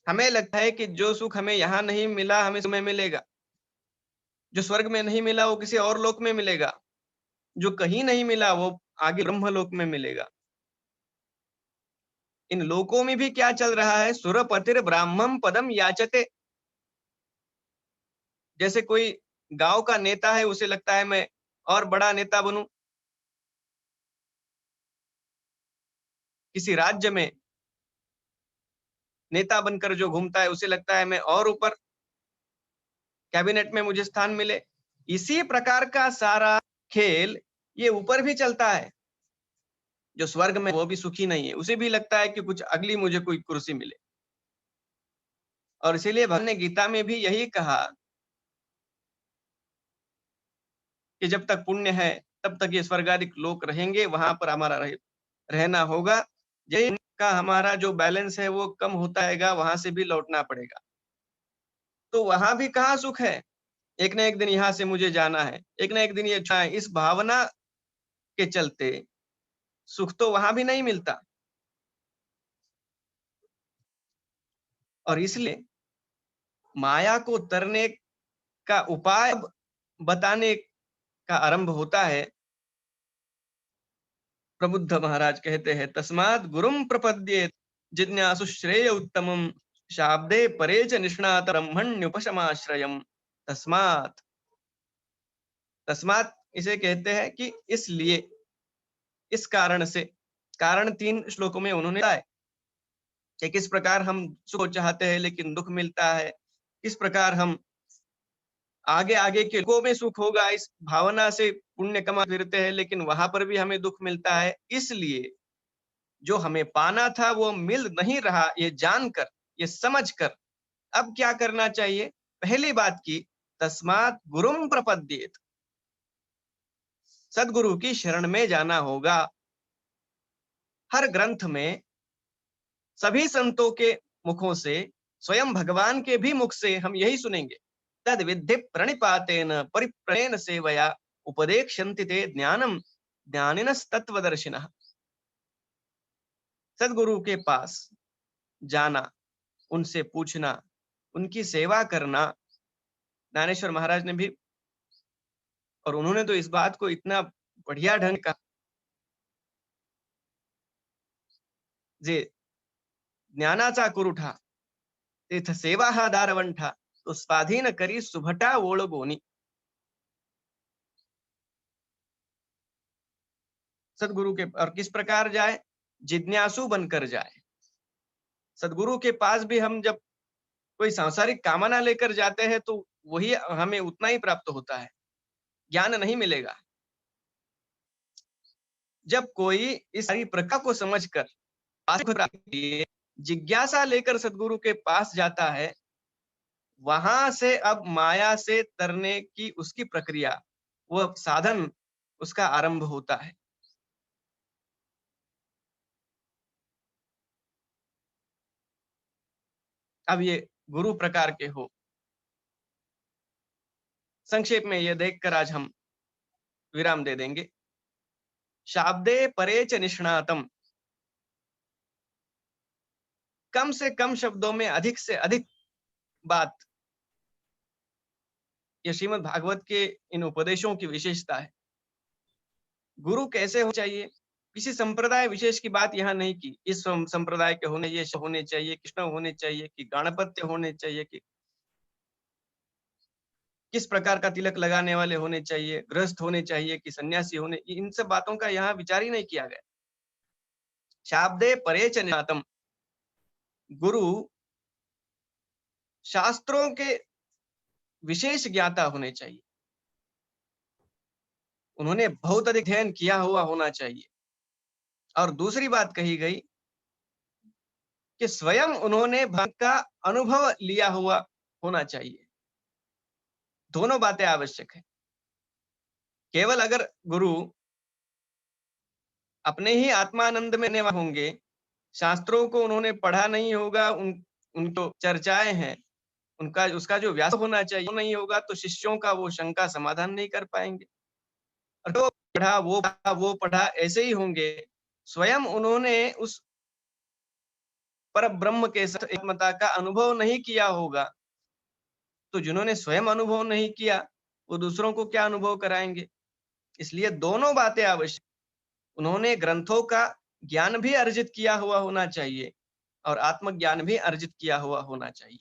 हमें लगता है कि जो सुख हमें यहाँ नहीं मिला हमें स्वर्ग में मिलेगा, जो स्वर्ग में नहीं मिला वो किसी और लोक में मिलेगा, जो कहीं नहीं मिला वो आगे ब्रह्मलोक में मिलेगा। इन लोकों में भी क्या चल रहा है, सुरपतिर ब्राह्मण पदम याचते। जैसे कोई गांव का नेता है, उसे लगता है मैं और बड़ा नेता बनूं। किसी राज्य में नेता बनकर जो घूमता है, उसे लगता है मैं और ऊपर कैबिनेट में मुझे स्थान मिले। इसी प्रकार का सारा खेल ये ऊपर भी चलता है। जो स्वर्ग में वो भी सुखी नहीं है, उसे भी लगता है कि कुछ अगली मुझे कोई कुर्सी मिले। और इसीलिए भगवान ने गीता में भी यही कहा कि जब तक पुण्य है तब तक ये स्वर्गादिक लोक रहेंगे, वहां पर हमारा रहना होगा। यही का हमारा जो बैलेंस है वो कम होता रहेगा, वहां से भी लौटना पड़ेगा। तो वहां भी कहाँ सुख है, एक ना एक दिन यहाँ से मुझे जाना है, एक ना एक दिन ये इस भावना के चलते सुख तो वहां भी नहीं मिलता। और इसलिए माया को तरने का उपाय बताने का आरंभ होता है। प्रबुद्ध महाराज कहते हैं, तस्मात् गुरुम प्रपद्येत जिज्ञासु श्रेय उत्तमम शाब्दे परे च निष्णात ब्रह्मण्युपशमाश्रयम। तस्मात्, तस्मात् इसे कहते हैं कि इसलिए, इस कारण से। कारण 3 श्लोकों में उन्होंने बताया कि किस प्रकार हम सुख चाहते हैं लेकिन दुख मिलता है, किस प्रकार हम आगे आगे के लोगों में सुख होगा इस भावना से पुण्य कमा फिरते हैं, लेकिन वहां पर भी हमें दुख मिलता है। इसलिए जो हमें पाना था वो मिल नहीं रहा, ये जानकर, ये समझकर अब क्या करना चाहिए। पहली बात की, तस्मात् गुरुम प्रपद्येत, सदगुरु की शरण में जाना होगा। हर ग्रंथ में सभी संतों के मुखों से स्वयं भगवान के भी मुख से हम यही सुनेंगे, तद विद्धि प्रणिपातेन परिप्रणेन सेवया उपदेक्षन्ति ते ज्ञानम ज्ञानिनस्तत्वदर्शिनः। सदगुरु के पास जाना, उनसे पूछना, उनकी सेवा करना, ज्ञानेश्वर महाराज ने भी, और उन्होंने तो इस बात को इतना बढ़िया ढंग का, जे ज्ञानाचा कुरुठा तीर्थ सेवा हा दारवंठा, तो स्वाधीन करी सुभटा ओळगोनी। सदगुरु के और किस प्रकार जाए, जिज्ञासु बनकर जाए। सदगुरु के पास भी हम जब कोई सांसारिक कामना लेकर जाते हैं तो वही हमें उतना ही प्राप्त होता है, ज्ञान नहीं मिलेगा। जब कोई इस सारी प्रक्रिया को समझकर प्राप्ति के लिए जिज्ञासा लेकर सदगुरु के पास जाता है, वहां से अब माया से तरने की उसकी प्रक्रिया, वह साधन उसका आरंभ होता है। अब ये गुरु प्रकार के हो, संक्षेप में ये देखकर आज हम विराम दे देंगे। शाब्दे परे च निष्णातम, कम से कम शब्दों में अधिक से अधिक बात, ये श्रीमद् भागवत के इन उपदेशों की विशेषता है। गुरु कैसे हो चाहिए, किसी संप्रदाय विशेष की बात यहाँ नहीं की, इस संप्रदाय के होने, ये होने चाहिए, कृष्ण होने चाहिए, कि गणपत्य होने चाहिए, कि किस प्रकार का तिलक लगाने वाले होने चाहिए, गृहस्थ होने चाहिए कि सन्यासी होने, इन सब बातों का यहाँ विचार ही नहीं किया गया। शाब्दे परे च निष्णातम, गुरु शास्त्रों के विशेष ज्ञाता होने चाहिए, उन्होंने बहुत अधिक अध्ययन किया हुआ होना चाहिए। और दूसरी बात कही गई कि स्वयं उन्होंने भक्त का अनुभव लिया हुआ होना चाहिए। दोनों बातें आवश्यक है। केवल अगर गुरु अपने ही आत्मानंद में रहने वाले होंगे, शास्त्रों को उन्होंने पढ़ा नहीं होगा, उनको चर्चाएं हैं, उनका उसका जो व्यास होना चाहिए वो नहीं होगा, तो शिष्यों का वो शंका समाधान नहीं कर पाएंगे। और जो पढ़ा वो पढ़ा ऐसे ही होंगे। स्वयं उन्होंने उस पर ब्रह्म के साथ एकमता का अनुभव नहीं किया होगा, तो जिन्होंने स्वयं अनुभव नहीं किया वो दूसरों को क्या अनुभव कराएंगे। इसलिए दोनों बातें आवश्यक, उन्होंने ग्रंथों का ज्ञान भी अर्जित किया हुआ होना चाहिए और आत्मज्ञान भी अर्जित किया हुआ होना चाहिए।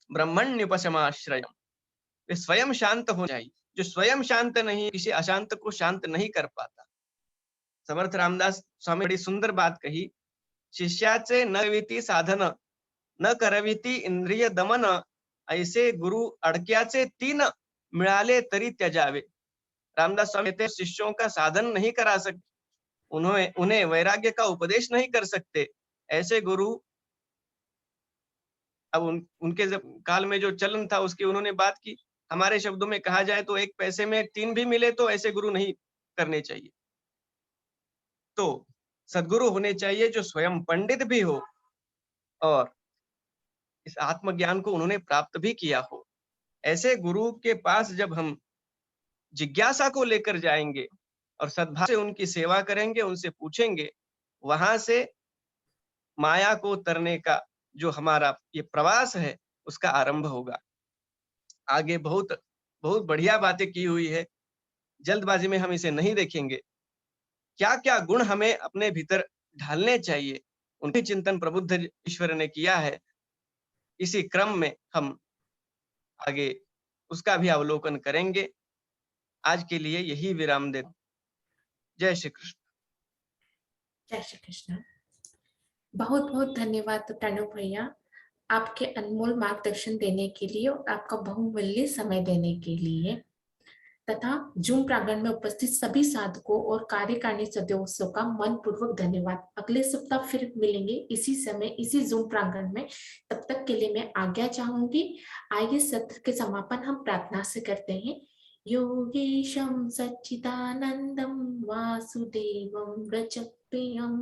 ब्रह्मण्युपशमाश्रयम्, वे स्वयं शांत हो जाए। जो स्वयं शांत नहीं, किसी अशांत को शांत नहीं कर पाता। समर्थ रामदास स्वामी बड़ी सुंदर बात कही, शिष्याचे न करविती साधन, न करविती इंद्रिय दमन, ऐसे गुरु अडक्याचे तीन, मिळाले तरी त्याजावे। रामदास स्वामी कहते शिष्यों का साधन नहीं करा सकते, उन्हें वैराग्य का उपदेश नहीं कर सकते, ऐसे गुरु। अब उनके जब काल में जो चलन था उसकी उन्होंने बात की। हमारे शब्दों में कहा जाए तो एक पैसे में तीन भी मिले तो ऐसे गुरु नहीं करने चाहिए। तो सद्गुरु होने चाहिए जो स्वयं पंडित भी हो और इस आत्मज्ञान को उन्होंने प्राप्त भी किया हो। ऐसे गुरु के पास जब हम जिज्ञासा को लेकर जाएंगे और सद्भाव से उनकी सेवा करेंगे, उनसे पूछेंगे, वहां से माया को तरने का जो हमारा ये प्रवास है उसका आरंभ होगा। आगे बहुत बहुत बढ़िया बातें की हुई है, जल्दबाजी में हम इसे नहीं देखेंगे। क्या क्या गुण हमें अपने भीतर ढालने चाहिए, उनकी चिंतन प्रबुद्ध ईश्वर ने किया है। इसी क्रम में हम आगे उसका भी अवलोकन करेंगे। आज के लिए यही विराम दे। जय श्री कृष्ण। जय श्री कृष्ण। बहुत बहुत धन्यवाद प्रणव भैया, आपके अनमोल मार्गदर्शन देने के लिए और आपका बहुमूल्य समय देने के लिए, तथा जूम प्रांगण में उपस्थित सभी साधकों और कार्यकारिणी सदस्यों का मन पूर्वक धन्यवाद। अगले सप्ताह फिर मिलेंगे इसी समय इसी जूम प्रांगण में। तब तक के लिए मैं आज्ञा चाहूंगी। आइए सत्र के समापन हम प्रार्थना से करते हैं। योगेशं सच्चिदानंदं वासुदेवं व्रजप्रियं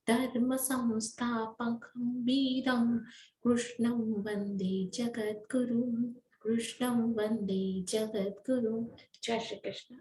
धर्म संस्थापकं वीरं कृष्णं वंदे जगद्गुरुं, कृष्णं वंदे जगद्गुरुं। जय श्री कृष्ण।